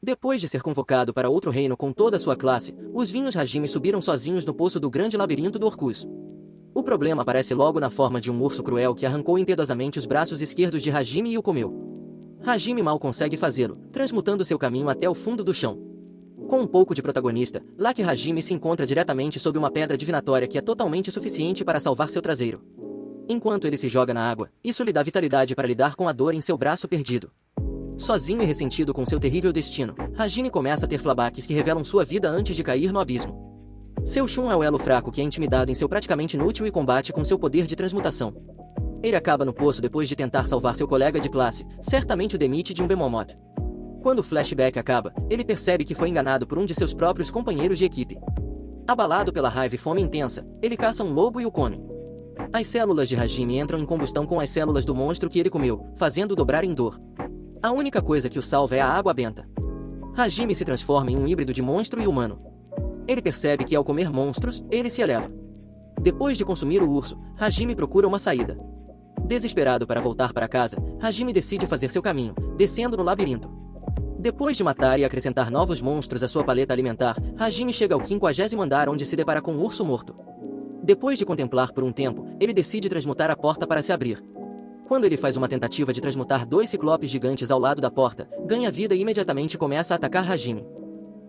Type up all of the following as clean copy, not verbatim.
Depois de ser convocado para outro reino com toda a sua classe, os vinhos Hajime subiram sozinhos no poço do grande labirinto do Orcus. O problema aparece logo na forma de um urso cruel que arrancou impiedosamente os braços esquerdos de Hajime e o comeu. Hajime mal consegue fazê-lo, transmutando seu caminho até o fundo do chão. Com um pouco de protagonista, Lucky Hajime se encontra diretamente sob uma pedra divinatória que é totalmente suficiente para salvar seu traseiro. Enquanto ele se joga na água, isso lhe dá vitalidade para lidar com a dor em seu braço perdido. Sozinho e ressentido com seu terrível destino, Hajime começa a ter flashbacks que revelam sua vida antes de cair no abismo. Seu Shun é o elo fraco que é intimidado em seu praticamente inútil e combate com seu poder de transmutação. Ele acaba no poço depois de tentar salvar seu colega de classe, certamente o demite de um Bemomoth. Quando o flashback acaba, ele percebe que foi enganado por um de seus próprios companheiros de equipe. Abalado pela raiva e fome intensa, ele caça um lobo e o come. As células de Hajime entram em combustão com as células do monstro que ele comeu, fazendo-o dobrar em dor. A única coisa que o salva é a água benta. Hajime se transforma em um híbrido de monstro e humano. Ele percebe que ao comer monstros, ele se eleva. Depois de consumir o urso, Hajime procura uma saída. Desesperado para voltar para casa, Hajime decide fazer seu caminho, descendo no labirinto. Depois de matar e acrescentar novos monstros à sua paleta alimentar, Hajime chega ao 50º andar onde se depara com um urso morto. Depois de contemplar por um tempo, ele decide transmutar a porta para se abrir. Quando ele faz uma tentativa de transmutar 2 ciclopes gigantes ao lado da porta, ganha vida e imediatamente começa a atacar Hajime.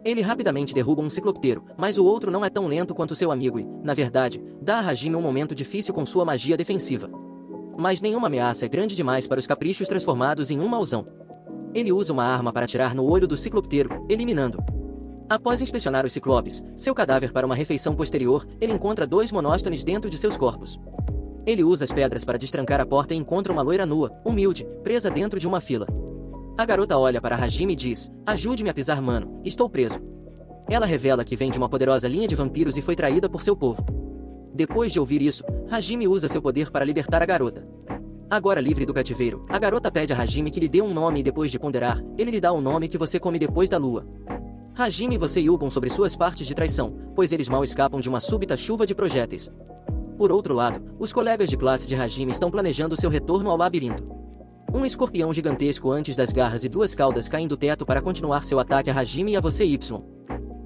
Ele rapidamente derruba um ciclopteiro, mas o outro não é tão lento quanto seu amigo e, na verdade, dá a Hajime um momento difícil com sua magia defensiva. Mas nenhuma ameaça é grande demais para os caprichos transformados em um mauzão. Ele usa uma arma para atirar no olho do ciclopteiro, eliminando. Após inspecionar os ciclopes, seu cadáver para uma refeição posterior, ele encontra 2 monóstones dentro de seus corpos. Ele usa as pedras para destrancar a porta e encontra uma loira nua, humilde, presa dentro de uma fila. A garota olha para Hajime e diz: "Ajude-me a pisar, mano, estou preso." Ela revela que vem de uma poderosa linha de vampiros e foi traída por seu povo. Depois de ouvir isso, Hajime usa seu poder para libertar a garota. Agora livre do cativeiro, a garota pede a Hajime que lhe dê um nome e depois de ponderar, ele lhe dá o nome que você come depois da lua. Hajime e você ilbam sobre suas partes de traição, pois eles mal escapam de uma súbita chuva de projéteis. Por outro lado, os colegas de classe de Hajime estão planejando seu retorno ao labirinto. Um escorpião gigantesco antes das garras e 2 caudas caem do teto para continuar seu ataque a Hajime e a você Y.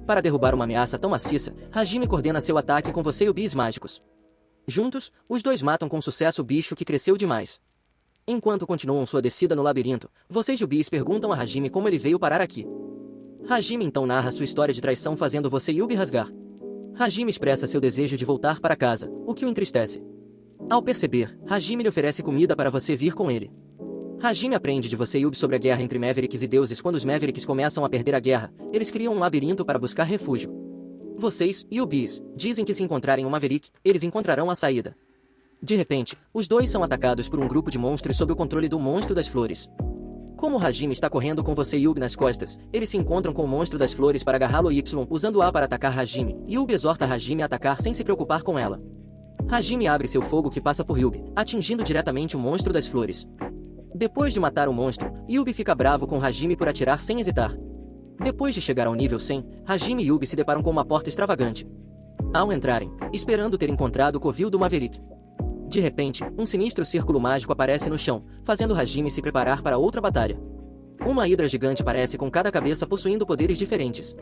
Para derrubar uma ameaça tão maciça, Hajime coordena seu ataque com você e o bis mágicos. Juntos, os dois matam com sucesso o bicho que cresceu demais. Enquanto continuam sua descida no labirinto, vocês e o bis perguntam a Hajime como ele veio parar aqui. Hajime então narra sua história de traição fazendo você e Yubi rasgar. Hajime expressa seu desejo de voltar para casa, o que o entristece. Ao perceber, Hajime lhe oferece comida para você vir com ele. Hajime aprende de você e Yubi sobre a guerra entre Mavericks e deuses. Quando os Mavericks começam a perder a guerra, eles criam um labirinto para buscar refúgio. Vocês e o Bis dizem que se encontrarem um Maverick, eles encontrarão a saída. De repente, os dois são atacados por um grupo de monstros sob o controle do Monstro das Flores. Como Hajime está correndo com você e Yubi nas costas, eles se encontram com o Monstro das Flores para agarrá-lo Y, usando A para atacar Hajime. Yubi exorta Hajime a atacar sem se preocupar com ela. Hajime abre seu fogo que passa por Yubi, atingindo diretamente o Monstro das Flores. Depois de matar o monstro, Yubi fica bravo com Hajime por atirar sem hesitar. Depois de chegar ao nível 100, Hajime e Yubi se deparam com uma porta extravagante. Ao entrarem, esperando ter encontrado o covil do Maverick. De repente, um sinistro círculo mágico aparece no chão, fazendo Hajime se preparar para outra batalha. Uma hidra gigante aparece com cada cabeça possuindo poderes diferentes.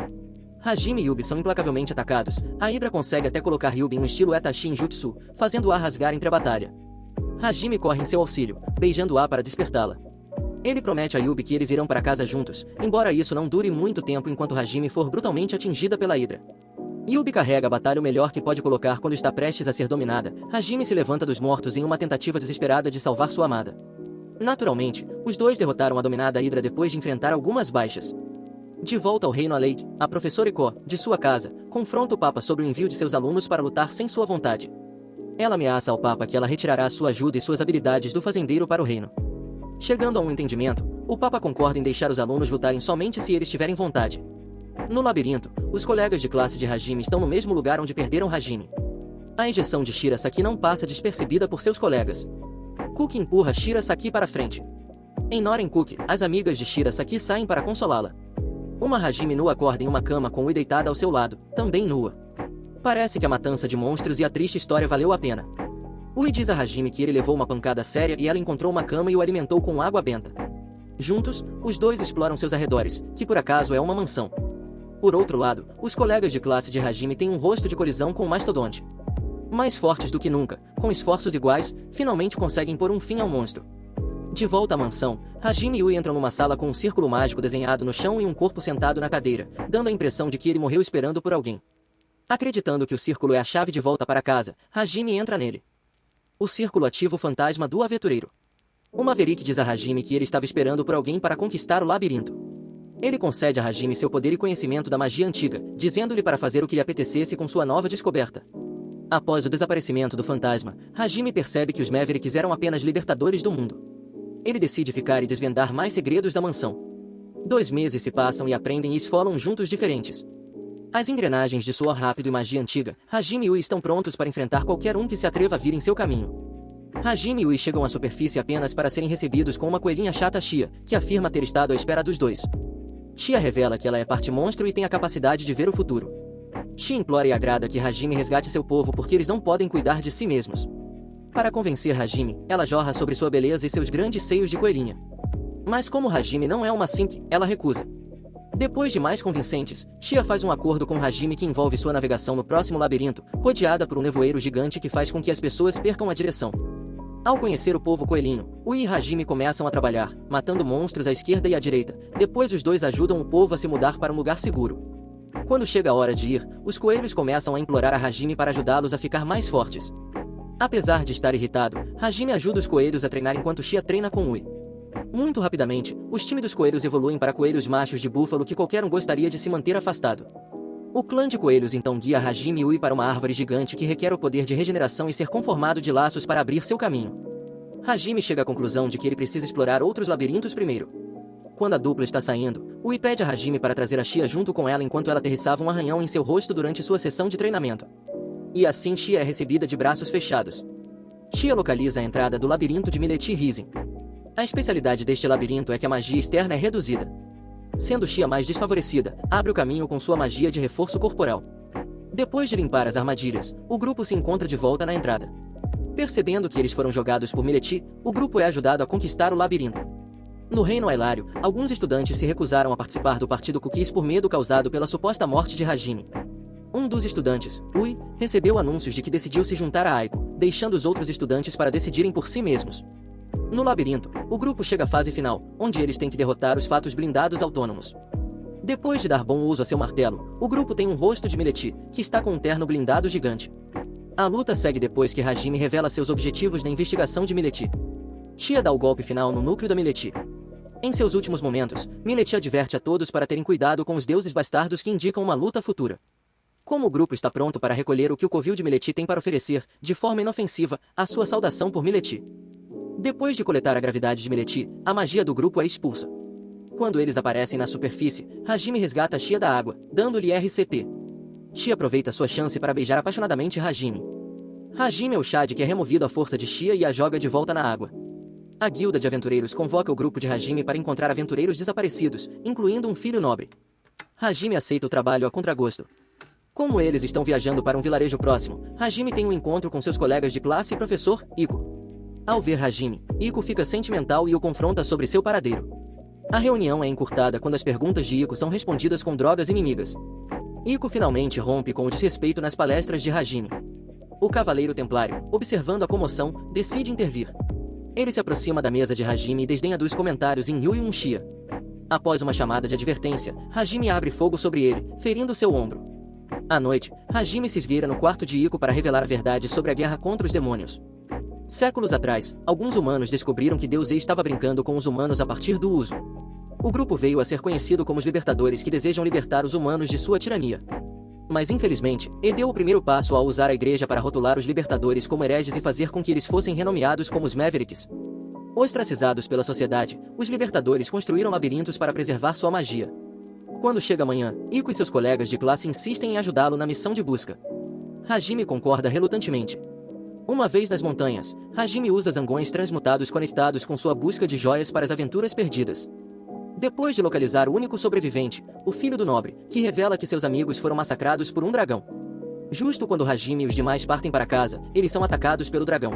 Hajime e Yubi são implacavelmente atacados. A hidra consegue até colocar Yubi em um estilo Etashin Jutsu, fazendo-a rasgar entre a batalha. Hajime corre em seu auxílio, beijando-a para despertá-la. Ele promete a Yubi que eles irão para casa juntos, embora isso não dure muito tempo enquanto Hajime for brutalmente atingida pela hidra. Yubi carrega a batalha o melhor que pode colocar quando está prestes a ser dominada. Hajime se levanta dos mortos em uma tentativa desesperada de salvar sua amada. Naturalmente, os dois derrotaram a dominada hidra depois de enfrentar algumas baixas. De volta ao reino Aleid, a professora Iko, de sua casa, confronta o Papa sobre o envio de seus alunos para lutar sem sua vontade. Ela ameaça ao Papa que ela retirará sua ajuda e suas habilidades do fazendeiro para o reino. Chegando a um entendimento, o Papa concorda em deixar os alunos lutarem somente se eles tiverem vontade. No labirinto, os colegas de classe de Hajime estão no mesmo lugar onde perderam Hajime. A injeção de Shirasaki não passa despercebida por seus colegas. Cookie empurra Shirasaki para frente. Em Noren Cookie, as amigas de Shirasaki saem para consolá-la. Uma Hajime nua acorda em uma cama com Ui deitada ao seu lado, também nua. Parece que a matança de monstros e a triste história valeu a pena. Ui diz a Hajime que ele levou uma pancada séria e ela encontrou uma cama e o alimentou com água benta. Juntos, os dois exploram seus arredores, que por acaso é uma mansão. Por outro lado, os colegas de classe de Hajime têm um rosto de colisão com o mastodonte. Mais fortes do que nunca, com esforços iguais, finalmente conseguem pôr um fim ao monstro. De volta à mansão, Hajime e Yui entram numa sala com um círculo mágico desenhado no chão e um corpo sentado na cadeira, dando a impressão de que ele morreu esperando por alguém. Acreditando que o círculo é a chave de volta para casa, Hajime entra nele. O círculo ativa o fantasma do aventureiro. O Maverick diz a Hajime que ele estava esperando por alguém para conquistar o labirinto. Ele concede a Hajime seu poder e conhecimento da magia antiga, dizendo-lhe para fazer o que lhe apetecesse com sua nova descoberta. Após o desaparecimento do fantasma, Hajime percebe que os Mavericks eram apenas libertadores do mundo. Ele decide ficar e desvendar mais segredos da mansão. 2 meses se passam e aprendem e esfolam juntos diferentes. As engrenagens de suor rápido e magia antiga, Hajime e Yui estão prontos para enfrentar qualquer um que se atreva a vir em seu caminho. Hajime e Yui chegam à superfície apenas para serem recebidos com uma coelhinha chata Shia, que afirma ter estado à espera dos dois. Shia revela que ela é parte monstro e tem a capacidade de ver o futuro. Shia implora e agrada que Hajime resgate seu povo porque eles não podem cuidar de si mesmos. Para convencer Hajime, ela jorra sobre sua beleza e seus grandes seios de coelhinha. Mas como Hajime não é uma simp, ela recusa. Depois de mais convincentes, Shia faz um acordo com Hajime que envolve sua navegação no próximo labirinto, rodeada por um nevoeiro gigante que faz com que as pessoas percam a direção. Ao conhecer o povo coelhinho, Yui e Hajime começam a trabalhar, matando monstros à esquerda e à direita. Depois os dois ajudam o povo a se mudar para um lugar seguro. Quando chega a hora de ir, os coelhos começam a implorar a Hajime para ajudá-los a ficar mais fortes. Apesar de estar irritado, Hajime ajuda os coelhos a treinar enquanto Shia treina com Yui. Muito rapidamente, os tímidos coelhos evoluem para coelhos machos de búfalo que qualquer um gostaria de se manter afastado. O clã de coelhos então guia Hajime e Yui para uma árvore gigante que requer o poder de regeneração e ser conformado de laços para abrir seu caminho. Hajime chega à conclusão de que ele precisa explorar outros labirintos primeiro. Quando a dupla está saindo, Yui pede a Hajime para trazer a Shia junto com ela enquanto ela aterrissava um arranhão em seu rosto durante sua sessão de treinamento. E assim Shia é recebida de braços fechados. Shia localiza a entrada do labirinto de Mileti Rising. A especialidade deste labirinto é que a magia externa é reduzida. Sendo Shia mais desfavorecida, abre o caminho com sua magia de reforço corporal. Depois de limpar as armadilhas, o grupo se encontra de volta na entrada. Percebendo que eles foram jogados por Mileti, o grupo é ajudado a conquistar o labirinto. No Reino Ailário, alguns estudantes se recusaram a participar do Partido Cookies por medo causado pela suposta morte de Hajime. Um dos estudantes, Yui, recebeu anúncios de que decidiu se juntar a Aiko, deixando os outros estudantes para decidirem por si mesmos. No labirinto, o grupo chega à fase final, onde eles têm que derrotar os fatos blindados autônomos. Depois de dar bom uso a seu martelo, o grupo tem um rosto de Mileti, que está com um terno blindado gigante. A luta segue depois que Hajime revela seus objetivos na investigação de Mileti. Shia dá o golpe final no núcleo da Mileti. Em seus últimos momentos, Mileti adverte a todos para terem cuidado com os deuses bastardos que indicam uma luta futura. Como o grupo está pronto para recolher o que o covil de Mileti tem para oferecer, de forma inofensiva, a sua saudação por Mileti. Depois de coletar a gravidade de Mileti, a magia do grupo é expulsa. Quando eles aparecem na superfície, Hajime resgata Shia da água, dando-lhe RCP. Shia aproveita sua chance para beijar apaixonadamente Hajime. Hajime é o Shad que é removido à força de Shia e a joga de volta na água. A guilda de aventureiros convoca o grupo de Hajime para encontrar aventureiros desaparecidos, incluindo um filho nobre. Hajime aceita o trabalho a contragosto. Como eles estão viajando para um vilarejo próximo, Hajime tem um encontro com seus colegas de classe e professor, Iko. Ao ver Hajime, Iko fica sentimental e o confronta sobre seu paradeiro. A reunião é encurtada quando as perguntas de Iko são respondidas com drogas inimigas. Iko finalmente rompe com o desrespeito nas palestras de Hajime. O Cavaleiro Templário, observando a comoção, decide intervir. Ele se aproxima da mesa de Hajime e desdenha dos comentários em Yui e Shia. Após uma chamada de advertência, Hajime abre fogo sobre ele, ferindo seu ombro. À noite, Hajime se esgueira no quarto de Iko para revelar a verdade sobre a guerra contra os demônios. Séculos atrás, alguns humanos descobriram que Deus estava brincando com os humanos a partir do uso. O grupo veio a ser conhecido como os Libertadores que desejam libertar os humanos de sua tirania. Mas infelizmente, ele deu o primeiro passo ao usar a igreja para rotular os Libertadores como hereges e fazer com que eles fossem renomeados como os Mavericks. Ostracizados pela sociedade, os Libertadores construíram labirintos para preservar sua magia. Quando chega amanhã, Iko e seus colegas de classe insistem em ajudá-lo na missão de busca. Hajime concorda relutantemente. Uma vez nas montanhas, Hajime usa zangões transmutados conectados com sua busca de joias para as aventuras perdidas. Depois de localizar o único sobrevivente, o filho do nobre, que revela que seus amigos foram massacrados por um dragão. Justo quando Hajime e os demais partem para casa, eles são atacados pelo dragão.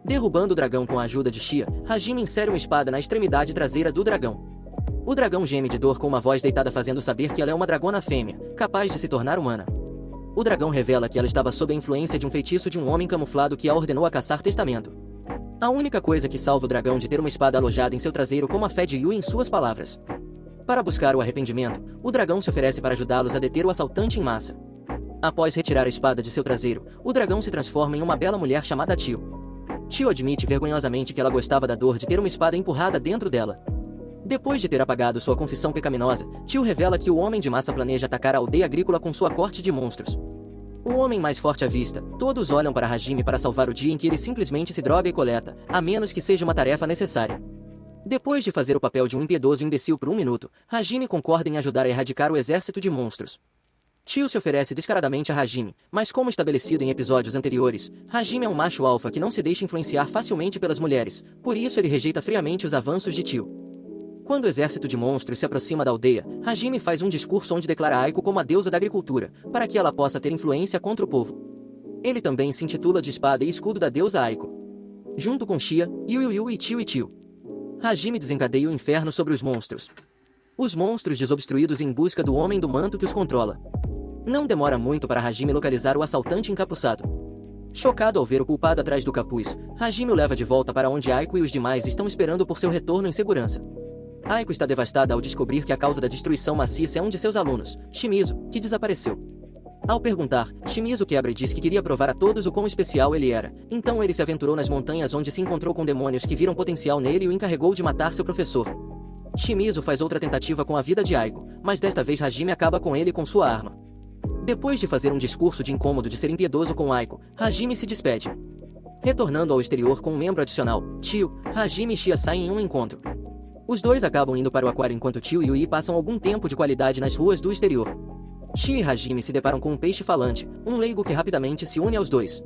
Derrubando o dragão com a ajuda de Shia, Hajime insere uma espada na extremidade traseira do dragão. O dragão geme de dor com uma voz deitada fazendo saber que ela é uma dragona fêmea, capaz de se tornar humana. O dragão revela que ela estava sob a influência de um feitiço de um homem camuflado que a ordenou a caçar testamento. A única coisa que salva o dragão de ter uma espada alojada em seu traseiro como a fé de Yui em suas palavras. Para buscar o arrependimento, o dragão se oferece para ajudá-los a deter o assaltante em massa. Após retirar a espada de seu traseiro, o dragão se transforma em uma bela mulher chamada Tio. Tio admite vergonhosamente que ela gostava da dor de ter uma espada empurrada dentro dela. Depois de ter apagado sua confissão pecaminosa, Tio revela que o homem de massa planeja atacar a aldeia agrícola com sua corte de monstros. O homem mais forte à vista, todos olham para Hajime para salvar o dia em que ele simplesmente se droga e coleta, a menos que seja uma tarefa necessária. Depois de fazer o papel de um impiedoso imbecil por um minuto, Hajime concorda em ajudar a erradicar o exército de monstros. Tio se oferece descaradamente a Hajime, mas como estabelecido em episódios anteriores, Hajime é um macho alfa que não se deixa influenciar facilmente pelas mulheres, por isso ele rejeita friamente os avanços de Tio. Quando o exército de monstros se aproxima da aldeia, Hajime faz um discurso onde declara Aiko como a deusa da agricultura, para que ela possa ter influência contra o povo. Ele também se intitula de espada e escudo da deusa Aiko. Junto com Shia, Yu e Tio, Hajime desencadeia o inferno sobre os monstros. Os monstros desobstruídos em busca do homem do manto que os controla. Não demora muito para Hajime localizar o assaltante encapuçado. Chocado ao ver o culpado atrás do capuz, Hajime o leva de volta para onde Aiko e os demais estão esperando por seu retorno em segurança. Aiko está devastada ao descobrir que a causa da destruição maciça é um de seus alunos, Shimizu, que desapareceu. Ao perguntar, Shimizu quebra e diz que queria provar a todos o quão especial ele era, então ele se aventurou nas montanhas onde se encontrou com demônios que viram potencial nele e o encarregou de matar seu professor. Shimizu faz outra tentativa com a vida de Aiko, mas desta vez Hajime acaba com ele com sua arma. Depois de fazer um discurso de incômodo de ser impiedoso com Aiko, Hajime se despede. Retornando ao exterior com um membro adicional, Tio, Hajime e Shia saem em um encontro. Os dois acabam indo para o aquário enquanto Tio e Yui passam algum tempo de qualidade nas ruas do exterior. Shia e Hajime se deparam com um peixe falante, um leigo que rapidamente se une aos dois.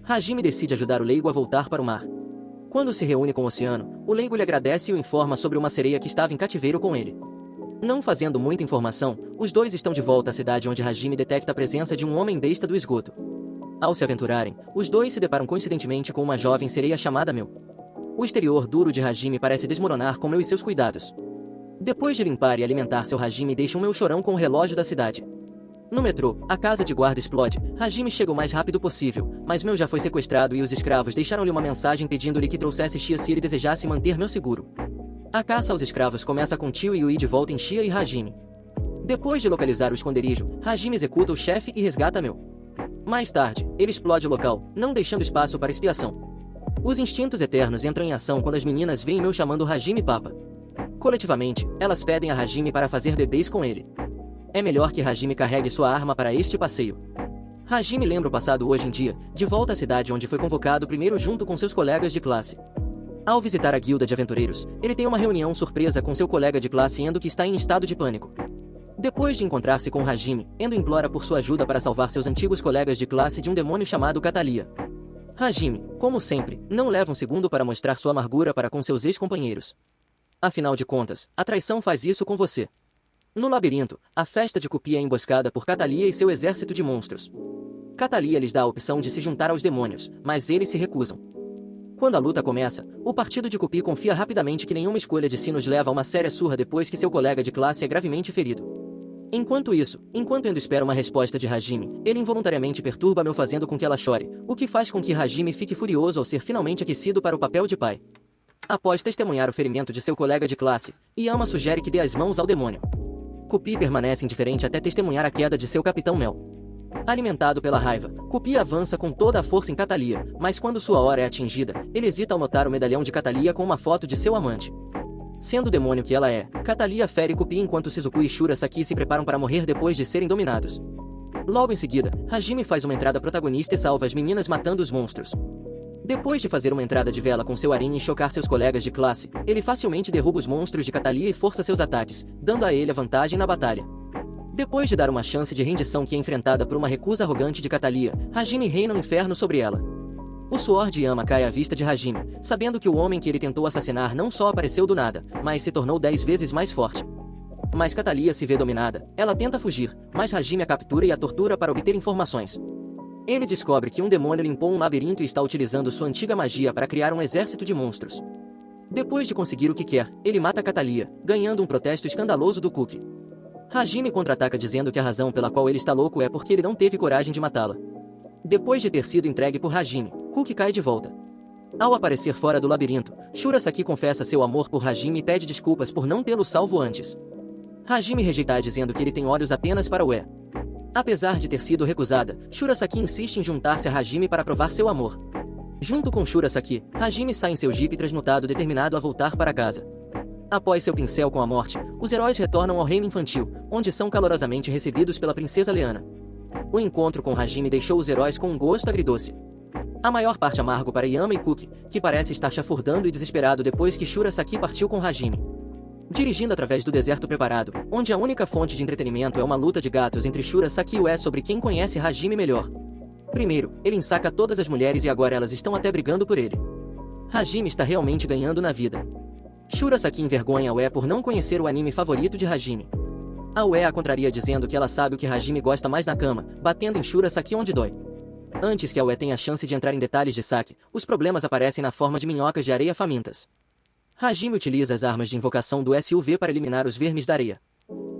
Hajime decide ajudar o leigo a voltar para o mar. Quando se reúne com o oceano, o leigo lhe agradece e o informa sobre uma sereia que estava em cativeiro com ele. Não fazendo muita informação, os dois estão de volta à cidade onde Hajime detecta a presença de um homem besta do esgoto. Ao se aventurarem, os dois se deparam coincidentemente com uma jovem sereia chamada Meu. O exterior duro de Hajime parece desmoronar com Meu e seus cuidados. Depois de limpar e alimentar seu Hajime deixa um Meu chorão com o relógio da cidade. No metrô, a casa de guarda explode. Hajime chega o mais rápido possível, mas Meu já foi sequestrado e os escravos deixaram-lhe uma mensagem pedindo-lhe que trouxesse Shia se ele desejasse manter Meu seguro. A caça aos escravos começa com Tio e Yui de volta em Shia e Hajime. Depois de localizar o esconderijo, Hajime executa o chefe e resgata Meu. Mais tarde, ele explode o local, não deixando espaço para expiação. Os instintos eternos entram em ação quando as meninas veem Meu chamando Hajime Papa. Coletivamente, elas pedem a Hajime para fazer bebês com ele. É melhor que Hajime carregue sua arma para este passeio. Hajime lembra o passado hoje em dia, de volta à cidade onde foi convocado primeiro junto com seus colegas de classe. Ao visitar a guilda de aventureiros, ele tem uma reunião surpresa com seu colega de classe Endo que está em estado de pânico. Depois de encontrar-se com Hajime, Endo implora por sua ajuda para salvar seus antigos colegas de classe de um demônio chamado Catalia. Hajime, como sempre, não leva um segundo para mostrar sua amargura para com seus ex-companheiros. Afinal de contas, a traição faz isso com você. No labirinto, a festa de Cupi é emboscada por Catalia e seu exército de monstros. Catalia lhes dá a opção de se juntar aos demônios, mas eles se recusam. Quando a luta começa, o partido de Cupi confia rapidamente que nenhuma escolha de si nos leva a uma séria surra depois que seu colega de classe é gravemente ferido. Enquanto Endo espera uma resposta de Hajime, ele involuntariamente perturba Meu fazendo com que ela chore, o que faz com que Hajime fique furioso ao ser finalmente aquecido para o papel de pai. Após testemunhar o ferimento de seu colega de classe, Yama sugere que dê as mãos ao demônio. Cupi permanece indiferente até testemunhar a queda de seu capitão Mel. Alimentado pela raiva, Cupi avança com toda a força em Catalia, mas quando sua hora é atingida, ele hesita ao notar o medalhão de Catalia com uma foto de seu amante. Sendo o demônio que ela é, Catalia fere Cupi enquanto Shizuku e Shura Saki se preparam para morrer depois de serem dominados. Logo em seguida, Hajime faz uma entrada protagonista e salva as meninas matando os monstros. Depois de fazer uma entrada de vela com seu Arin e chocar seus colegas de classe, ele facilmente derruba os monstros de Catalia e força seus ataques, dando a ele a vantagem na batalha. Depois de dar uma chance de rendição que é enfrentada por uma recusa arrogante de Catalia, Hajime reina um inferno sobre ela. O suor de Yama cai à vista de Hajime, sabendo que o homem que ele tentou assassinar não só apareceu do nada, mas se tornou 10 vezes mais forte. Mas Catalia se vê dominada, ela tenta fugir, mas Hajime a captura e a tortura para obter informações. Ele descobre que um demônio limpou um labirinto e está utilizando sua antiga magia para criar um exército de monstros. Depois de conseguir o que quer, ele mata Catalia, ganhando um protesto escandaloso do Cookie. Hajime contra-ataca dizendo que a razão pela qual ele está louco é porque ele não teve coragem de matá-la. Depois de ter sido entregue por Hajime, Cookie cai de volta. Ao aparecer fora do labirinto, Shurasaki confessa seu amor por Hajime e pede desculpas por não tê-lo salvo antes. Hajime rejeita dizendo que ele tem olhos apenas para Ue. Apesar de ter sido recusada, Shurasaki insiste em juntar-se a Hajime para provar seu amor. Junto com Shurasaki, Hajime sai em seu jipe transmutado determinado a voltar para casa. Após seu pincel com a morte, os heróis retornam ao reino infantil, onde são calorosamente recebidos pela princesa Leana. O encontro com Hajime deixou os heróis com um gosto agridoce. A maior parte amargo para Yama e Cookie, que parece estar chafurdando e desesperado depois que Shurasaki partiu com Hajime. Dirigindo através do deserto preparado, onde a única fonte de entretenimento é uma luta de gatos entre Shurasaki e Ue sobre quem conhece Hajime melhor. Primeiro, ele ensaca todas as mulheres e agora elas estão até brigando por ele. Hajime está realmente ganhando na vida. Shurasaki envergonha Ue por não conhecer o anime favorito de Hajime. A Ue a contraria dizendo que ela sabe o que Hajime gosta mais na cama, batendo em Shurasaki onde dói. Antes que a Ue tenha a chance de entrar em detalhes de saque, os problemas aparecem na forma de minhocas de areia famintas. Hajime utiliza as armas de invocação do SUV para eliminar os vermes da areia.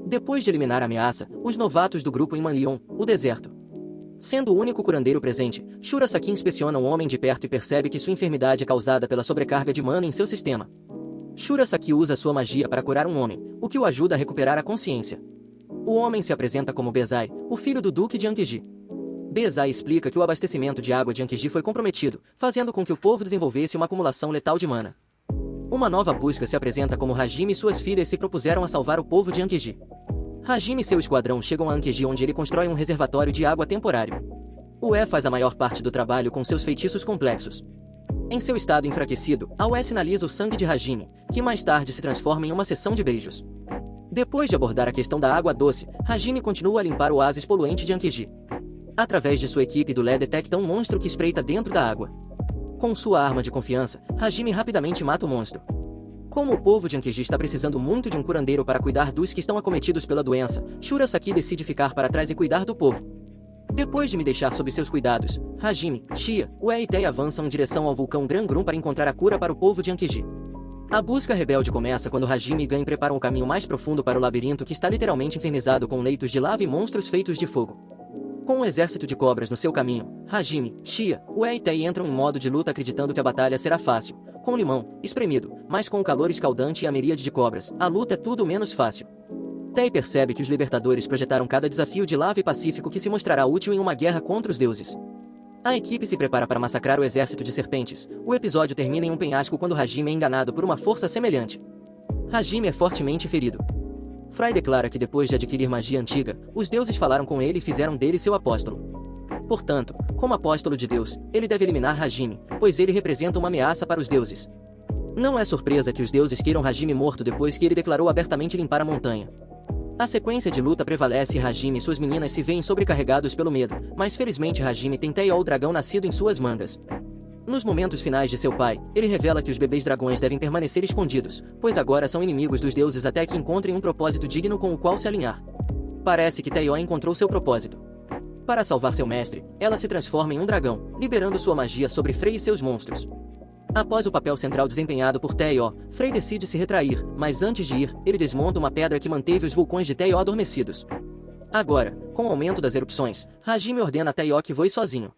Depois de eliminar a ameaça, os novatos do grupo Imanlion, o deserto. Sendo o único curandeiro presente, Shurasaki inspeciona um homem de perto e percebe que sua enfermidade é causada pela sobrecarga de mana em seu sistema. Shurasaki usa sua magia para curar um homem, o que o ajuda a recuperar a consciência. O homem se apresenta como Bezai, o filho do Duque de Ankiji. Bezai explica que o abastecimento de água de Ankiji foi comprometido, fazendo com que o povo desenvolvesse uma acumulação letal de mana. Uma nova busca se apresenta como Hajime e suas filhas se propuseram a salvar o povo de Ankiji. Hajime e seu esquadrão chegam a Ankiji onde ele constrói um reservatório de água temporário. Ue faz a maior parte do trabalho com seus feitiços complexos. Em seu estado enfraquecido, a Ue sinaliza o sangue de Hajime, que mais tarde se transforma em uma sessão de beijos. Depois de abordar a questão da água doce, Hajime continua a limpar o oásis poluente de Ankiji. Através de sua equipe do Lé detecta um monstro que espreita dentro da água. Com sua arma de confiança, Hajime rapidamente mata o monstro. Como o povo de Ankiji está precisando muito de um curandeiro para cuidar dos que estão acometidos pela doença, Shurasaki decide ficar para trás e cuidar do povo. Depois de me deixar sob seus cuidados, Hajime, Shia, Ue e Tei avançam em direção ao vulcão Gran Grum para encontrar a cura para o povo de Ankiji. A busca rebelde começa quando Hajime e Gan preparam o caminho mais profundo para o labirinto que está literalmente infernizado com leitos de lava e monstros feitos de fogo. Com um exército de cobras no seu caminho, Hajime, Shia, Ue e Tei entram em modo de luta acreditando que a batalha será fácil. Com limão, espremido, mas com o calor escaldante e a miríade de cobras, a luta é tudo menos fácil. Tei percebe que os libertadores projetaram cada desafio de lava e pacífico que se mostrará útil em uma guerra contra os deuses. A equipe se prepara para massacrar o exército de serpentes. O episódio termina em um penhasco quando Hajime é enganado por uma força semelhante. Hajime é fortemente ferido. Fry declara que depois de adquirir magia antiga, os deuses falaram com ele e fizeram dele seu apóstolo. Portanto, como apóstolo de Deus, ele deve eliminar Hajime, pois ele representa uma ameaça para os deuses. Não é surpresa que os deuses queiram Hajime morto depois que ele declarou abertamente limpar a montanha. A sequência de luta prevalece e Hajime e suas meninas se veem sobrecarregados pelo medo, mas felizmente Hajime tem Tei, o dragão nascido em suas mangas. Nos momentos finais de seu pai, ele revela que os bebês dragões devem permanecer escondidos, pois agora são inimigos dos deuses até que encontrem um propósito digno com o qual se alinhar. Parece que Tei encontrou seu propósito. Para salvar seu mestre, ela se transforma em um dragão, liberando sua magia sobre Frey e seus monstros. Após o papel central desempenhado por Tei-O, Frey decide se retrair, mas antes de ir, ele desmonta uma pedra que manteve os vulcões de Tei-O adormecidos. Agora, com o aumento das erupções, Hajime ordena a Tei-O que voe sozinho.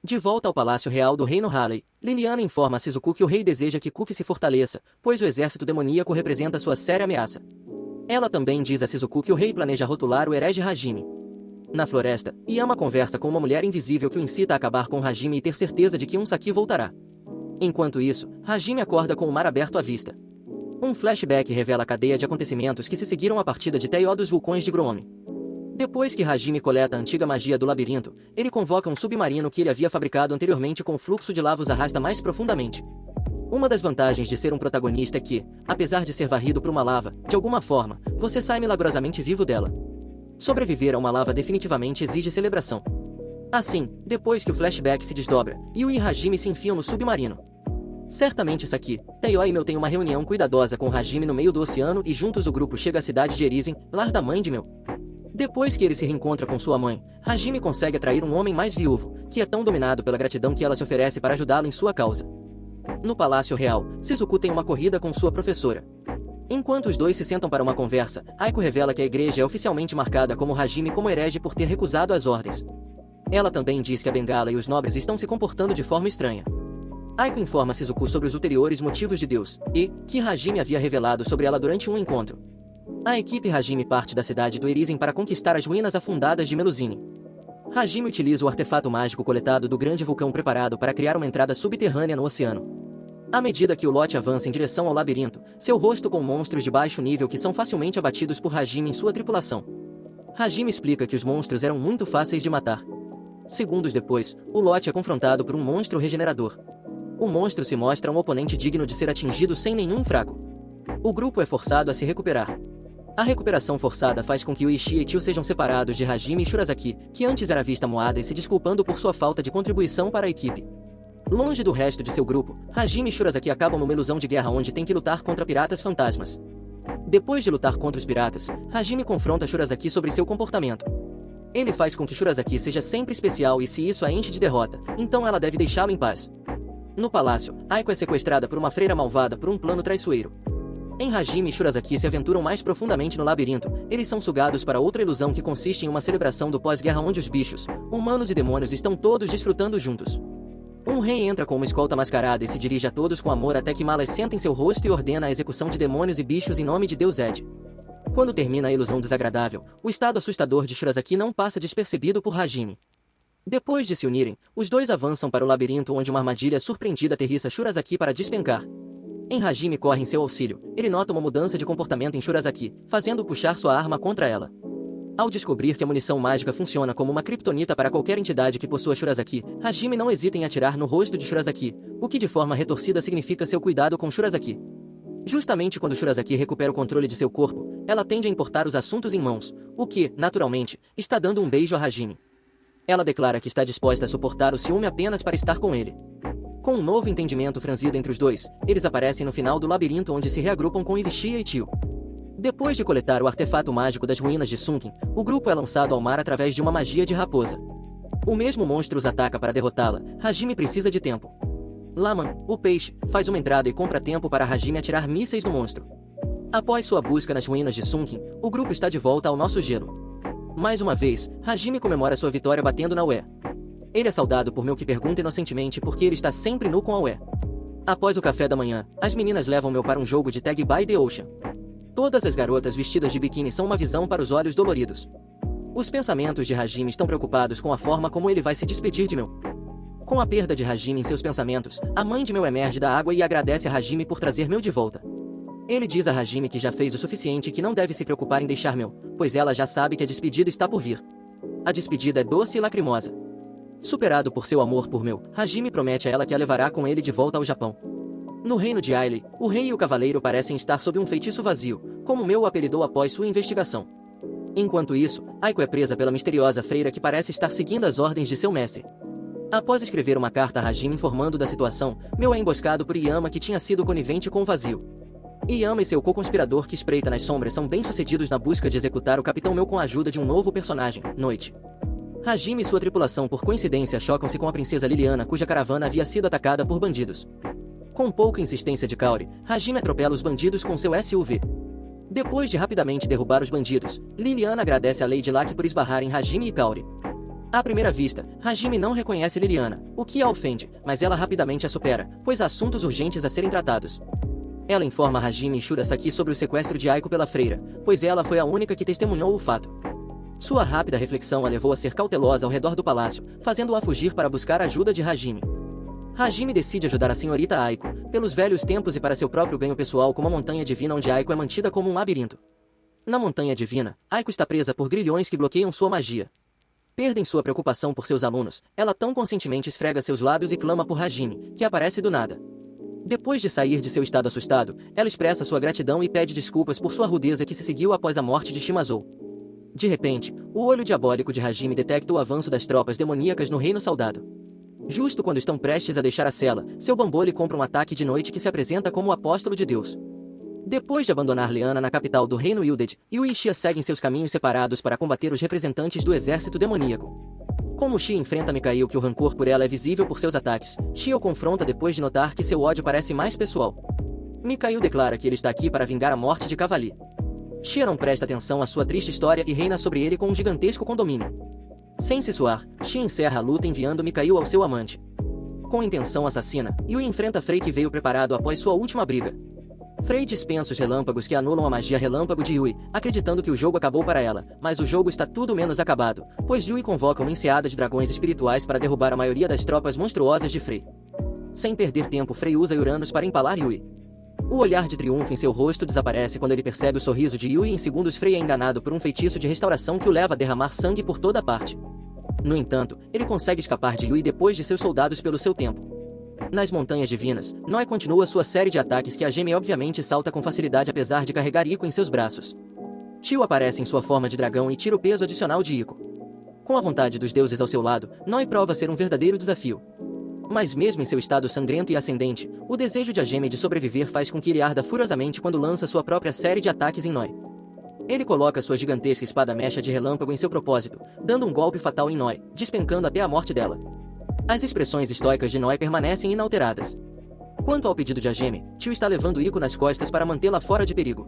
De volta ao Palácio Real do Reino Halley, Liliana informa a Shizuku que o rei deseja que Cookie se fortaleça, pois o exército demoníaco representa sua séria ameaça. Ela também diz a Shizuku que o rei planeja rotular o herege Hajime. Na floresta, Yama conversa com uma mulher invisível que o incita a acabar com Hajime e ter certeza de que um Saki voltará. Enquanto isso, Hajime acorda com o mar aberto à vista. Um flashback revela a cadeia de acontecimentos que se seguiram à partida de Tei-O dos vulcões de Groome. Depois que Hajime coleta a antiga magia do labirinto, ele convoca um submarino que ele havia fabricado anteriormente com o fluxo de lava os arrasta mais profundamente. Uma das vantagens de ser um protagonista é que, apesar de ser varrido por uma lava, de alguma forma, você sai milagrosamente vivo dela. Sobreviver a uma lava definitivamente exige celebração. Assim, depois que o flashback se desdobra, Yui e Hajime se enfiam no submarino. Certamente Saki, Tei-O e Mel têm uma reunião cuidadosa com Hajime no meio do oceano e juntos o grupo chega à cidade de Erizen, lar da mãe de Mel. Depois que ele se reencontra com sua mãe, Hajime consegue atrair um homem mais viúvo, que é tão dominado pela gratidão que ela se oferece para ajudá-lo em sua causa. No Palácio Real, Shizuku tem uma corrida com sua professora. Enquanto os dois se sentam para uma conversa, Aiko revela que a igreja é oficialmente marcada como Hajime como herege por ter recusado as ordens. Ela também diz que a bengala e os nobres estão se comportando de forma estranha. Aiko informa Shizuku sobre os ulteriores motivos de Deus, e que Hajime havia revelado sobre ela durante um encontro. A equipe Hajime parte da cidade do Erizen para conquistar as ruínas afundadas de Melusine. Hajime utiliza o artefato mágico coletado do grande vulcão preparado para criar uma entrada subterrânea no oceano. À medida que o lote avança em direção ao labirinto, seu rosto com monstros de baixo nível que são facilmente abatidos por Hajime em sua tripulação. Hajime explica que os monstros eram muito fáceis de matar. Segundos depois, o lote é confrontado por um monstro regenerador. O monstro se mostra um oponente digno de ser atingido sem nenhum fraco. O grupo é forçado a se recuperar. A recuperação forçada faz com que o Ishii e Tio sejam separados de Hajime e Shurasaki, que antes era vista moada e se desculpando por sua falta de contribuição para a equipe. Longe do resto de seu grupo, Hajime e Shurasaki acabam numa ilusão de guerra onde tem que lutar contra piratas fantasmas. Depois de lutar contra os piratas, Hajime confronta Shurasaki sobre seu comportamento. Ele faz com que Shurasaki seja sempre especial e se isso a enche de derrota, então ela deve deixá-lo em paz. No palácio, Aiko é sequestrada por uma freira malvada por um plano traiçoeiro. Em Hajime e Shurasaki se aventuram mais profundamente no labirinto, eles são sugados para outra ilusão que consiste em uma celebração do pós-guerra onde os bichos, humanos e demônios estão todos desfrutando juntos. Um rei entra com uma escolta mascarada e se dirige a todos com amor até que Malas senta em seu rosto e ordena a execução de demônios e bichos em nome de Deus Ed. Quando termina a ilusão desagradável, o estado assustador de Shurasaki não passa despercebido por Hajime. Depois de se unirem, os dois avançam para o labirinto onde uma armadilha surpreendida aterrissa Shurasaki para despencar. Em Hajime corre em seu auxílio, ele nota uma mudança de comportamento em Shurasaki, fazendo-o puxar sua arma contra ela. Ao descobrir que a munição mágica funciona como uma kryptonita para qualquer entidade que possua Shurasaki, Hajime não hesita em atirar no rosto de Shurasaki, o que de forma retorcida significa seu cuidado com Shurasaki. Justamente quando Shurasaki recupera o controle de seu corpo, ela tende a importar os assuntos em mãos, o que, naturalmente, está dando um beijo a Hajime. Ela declara que está disposta a suportar o ciúme apenas para estar com ele. Com um novo entendimento franzido entre os dois, eles aparecem no final do labirinto onde se reagrupam com Ivishia e Tio. Depois de coletar o artefato mágico das ruínas de Sunken, o grupo é lançado ao mar através de uma magia de raposa. O mesmo monstro os ataca para derrotá-la. Hajime precisa de tempo. Laman, o peixe, faz uma entrada e compra tempo para Hajime atirar mísseis no monstro. Após sua busca nas ruínas de Sunken, o grupo está de volta ao nosso gelo. Mais uma vez, Hajime comemora sua vitória batendo na Ue. Ele é saudado por Mel que pergunta inocentemente por que ele está sempre nu com a Ue. Após o café da manhã, as meninas levam Mel para um jogo de Tag by the Ocean. Todas as garotas vestidas de biquíni são uma visão para os olhos doloridos. Os pensamentos de Hajime estão preocupados com a forma como ele vai se despedir de Mel. Com a perda de Hajime em seus pensamentos, a mãe de Mel emerge da água e agradece a Hajime por trazer Mel de volta. Ele diz a Hajime que já fez o suficiente e que não deve se preocupar em deixar Mel, pois ela já sabe que a despedida está por vir. A despedida é doce e lacrimosa. Superado por seu amor por Mel, Hajime promete a ela que a levará com ele de volta ao Japão. No reino de Ailey, o rei e o cavaleiro parecem estar sob um feitiço vazio, como Mel o apelidou após sua investigação. Enquanto isso, Aiko é presa pela misteriosa freira que parece estar seguindo as ordens de seu mestre. Após escrever uma carta a Hajime informando da situação, Mel é emboscado por Yama que tinha sido conivente com o vazio. Yama e seu co-conspirador que espreita nas sombras são bem-sucedidos na busca de executar o Capitão Mel com a ajuda de um novo personagem, Noite. Hajime e sua tripulação por coincidência chocam-se com a princesa Liliana cuja caravana havia sido atacada por bandidos. Com pouca insistência de Kaori, Hajime atropela os bandidos com seu SUV. Depois de rapidamente derrubar os bandidos, Liliana agradece a Lady Luck por esbarrar em Hajime e Kaori. À primeira vista, Hajime não reconhece Liliana, o que a ofende, mas ela rapidamente a supera, pois há assuntos urgentes a serem tratados. Ela informa Hajime e Shurasaki sobre o sequestro de Aiko pela freira, pois ela foi a única que testemunhou o fato. Sua rápida reflexão a levou a ser cautelosa ao redor do palácio, fazendo-a fugir para buscar a ajuda de Hajime. Hajime decide ajudar a senhorita Aiko, pelos velhos tempos e para seu próprio ganho pessoal como a Montanha Divina onde Aiko é mantida como um labirinto. Na Montanha Divina, Aiko está presa por grilhões que bloqueiam sua magia. Perdem sua preocupação por seus alunos, ela tão conscientemente esfrega seus lábios e clama por Hajime, que aparece do nada. Depois de sair de seu estado assustado, ela expressa sua gratidão e pede desculpas por sua rudeza que se seguiu após a morte de Shimazou. De repente, o olho diabólico de Hajime detecta o avanço das tropas demoníacas no Reino Saudado. Justo quando estão prestes a deixar a cela, seu Bambole compra um ataque de noite que se apresenta como o apóstolo de Deus. Depois de abandonar Liana na capital do reino Wilded, Yui e Xia seguem seus caminhos separados para combater os representantes do exército demoníaco. Como Xia enfrenta Mikhail, que o rancor por ela é visível por seus ataques, Xia o confronta depois de notar que seu ódio parece mais pessoal. Mikhail declara que ele está aqui para vingar a morte de Cavali. Xia não presta atenção à sua triste história e reina sobre ele com um gigantesco condomínio. Sem se suar, Xia encerra a luta enviando Mikhail ao seu amante. Com intenção assassina, Yui enfrenta Frey, que veio preparado após sua última briga. Frey dispensa os relâmpagos que anulam a magia relâmpago de Yui, acreditando que o jogo acabou para ela, mas o jogo está tudo menos acabado, pois Yui convoca uma enseada de dragões espirituais para derrubar a maioria das tropas monstruosas de Frey. Sem perder tempo, Frey usa Uranus para empalar Yui. O olhar de triunfo em seu rosto desaparece quando ele percebe o sorriso de Yui e em segundos Frey é enganado por um feitiço de restauração que o leva a derramar sangue por toda parte. No entanto, ele consegue escapar de Yui depois de seus soldados pelo seu tempo. Nas Montanhas Divinas, Noi continua sua série de ataques que a gêmea obviamente salta com facilidade apesar de carregar Ico em seus braços. Tio aparece em sua forma de dragão e tira o peso adicional de Ico. Com a vontade dos deuses ao seu lado, Noi prova ser um verdadeiro desafio. Mas mesmo em seu estado sangrento e ascendente, o desejo de a gêmea de sobreviver faz com que ele arda furiosamente quando lança sua própria série de ataques em Noi. Ele coloca sua gigantesca espada mecha de relâmpago em seu propósito, dando um golpe fatal em Noi, despencando até a morte dela. As expressões estoicas de Noi permanecem inalteradas. Quanto ao pedido de Ageme, Tio está levando Ico nas costas para mantê-la fora de perigo.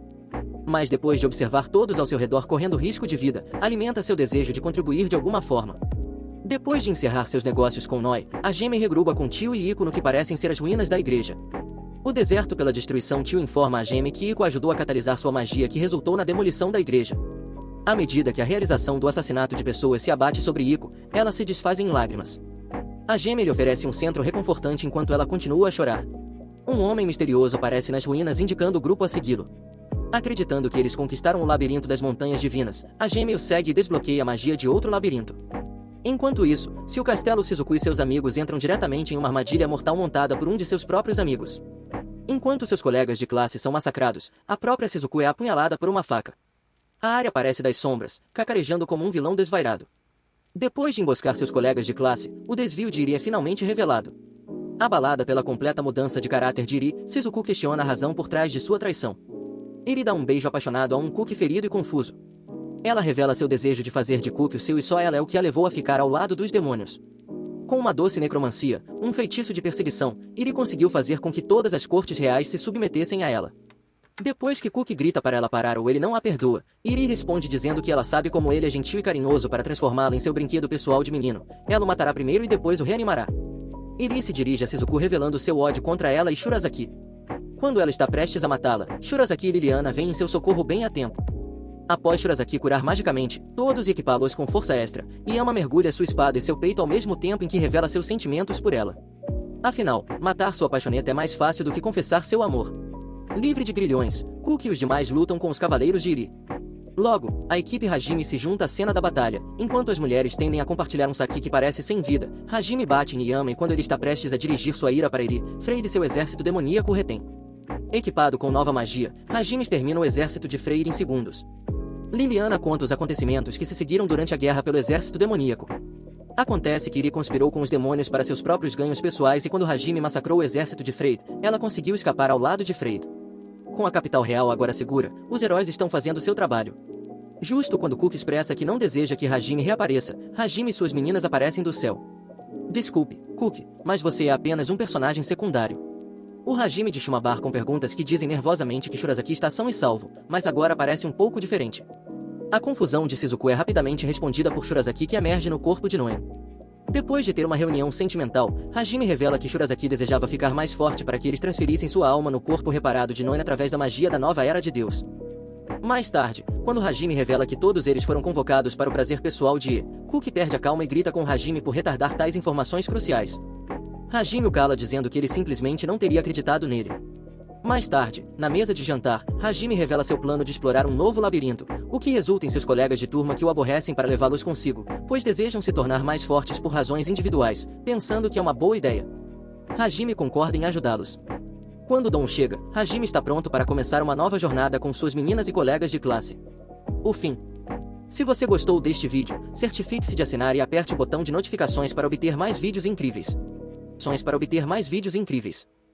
Mas depois de observar todos ao seu redor correndo risco de vida, alimenta seu desejo de contribuir de alguma forma. Depois de encerrar seus negócios com Noi, Ageme regrupa com Tio e Ico no que parecem ser as ruínas da igreja. O deserto pela destruição, Tio informa a Ageme que Ico ajudou a catalisar sua magia que resultou na demolição da igreja. À medida que a realização do assassinato de pessoas se abate sobre Ico, ela se desfaz em lágrimas. A gêmea lhe oferece um centro reconfortante enquanto ela continua a chorar. Um homem misterioso aparece nas ruínas indicando o grupo a segui-lo. Acreditando que eles conquistaram o labirinto das Montanhas Divinas, a gêmea o segue e desbloqueia a magia de outro labirinto. Enquanto isso, seu castelo Shizuku e seus amigos entram diretamente em uma armadilha mortal montada por um de seus próprios amigos. Enquanto seus colegas de classe são massacrados, a própria Shizuku é apunhalada por uma faca. A área aparece das sombras, cacarejando como um vilão desvairado. Depois de emboscar seus colegas de classe, o desvio de Iri é finalmente revelado. Abalada pela completa mudança de caráter de Iri, Shizuku questiona a razão por trás de sua traição. Iri dá um beijo apaixonado a um Kuki ferido e confuso. Ela revela seu desejo de fazer de Kuki o seu e só ela é o que a levou a ficar ao lado dos demônios. Com uma doce necromancia, um feitiço de perseguição, Iri conseguiu fazer com que todas as cortes reais se submetessem a ela. Depois que Kuki grita para ela parar ou ele não a perdoa, Iri responde dizendo que ela sabe como ele é gentil e carinhoso para transformá-lo em seu brinquedo pessoal de menino. Ela o matará primeiro e depois o reanimará. Iri se dirige a Shizuku revelando seu ódio contra ela e Shurasaki. Quando ela está prestes a matá-la, Shurasaki e Liliana vêm em seu socorro bem a tempo. Após Shurasaki curar magicamente todos e equipá-los com força extra, Yama mergulha sua espada em seu peito ao mesmo tempo em que revela seus sentimentos por ela. Afinal, matar sua apaixoneta é mais fácil do que confessar seu amor. Livre de grilhões, Kuki e os demais lutam com os cavaleiros de Iri. Logo, a equipe Hajime se junta à cena da batalha, enquanto as mulheres tendem a compartilhar um saki que parece sem vida. Hajime bate em Yama e quando ele está prestes a dirigir sua ira para Iri, Frey de seu exército demoníaco o retém. Equipado com nova magia, Hajime extermina o exército de Frey em segundos. Liliana conta os acontecimentos que se seguiram durante a guerra pelo exército demoníaco. Acontece que Iri conspirou com os demônios para seus próprios ganhos pessoais e quando Hajime massacrou o exército de Frey, ela conseguiu escapar ao lado de Frey. Com a capital real agora segura, os heróis estão fazendo seu trabalho. Justo quando Kuki expressa que não deseja que Hajime reapareça, Hajime e suas meninas aparecem do céu. Desculpe, Kuki, mas você é apenas um personagem secundário. O Hajime de Shumabar com perguntas que dizem nervosamente que Shurasaki está são e salvo, mas agora parece um pouco diferente. A confusão de Shizuku é rapidamente respondida por Shurasaki que emerge no corpo de Noen. Depois de ter uma reunião sentimental, Hajime revela que Shurasaki desejava ficar mais forte para que eles transferissem sua alma no corpo reparado de Noen através da magia da nova Era de Deus. Mais tarde, quando Hajime revela que todos eles foram convocados para o prazer pessoal de Kuki perde a calma e grita com Hajime por retardar tais informações cruciais. Hajime o cala dizendo que ele simplesmente não teria acreditado nele. Mais tarde, na mesa de jantar, Hajime revela seu plano de explorar um novo labirinto, o que resulta em seus colegas de turma que o aborrecem para levá-los consigo, pois desejam se tornar mais fortes por razões individuais, pensando que é uma boa ideia. Hajime concorda em ajudá-los. Quando Dom chega, Hajime está pronto para começar uma nova jornada com suas meninas e colegas de classe. O fim. Se você gostou deste vídeo, certifique-se de assinar e aperte o botão de notificações para obter mais vídeos incríveis.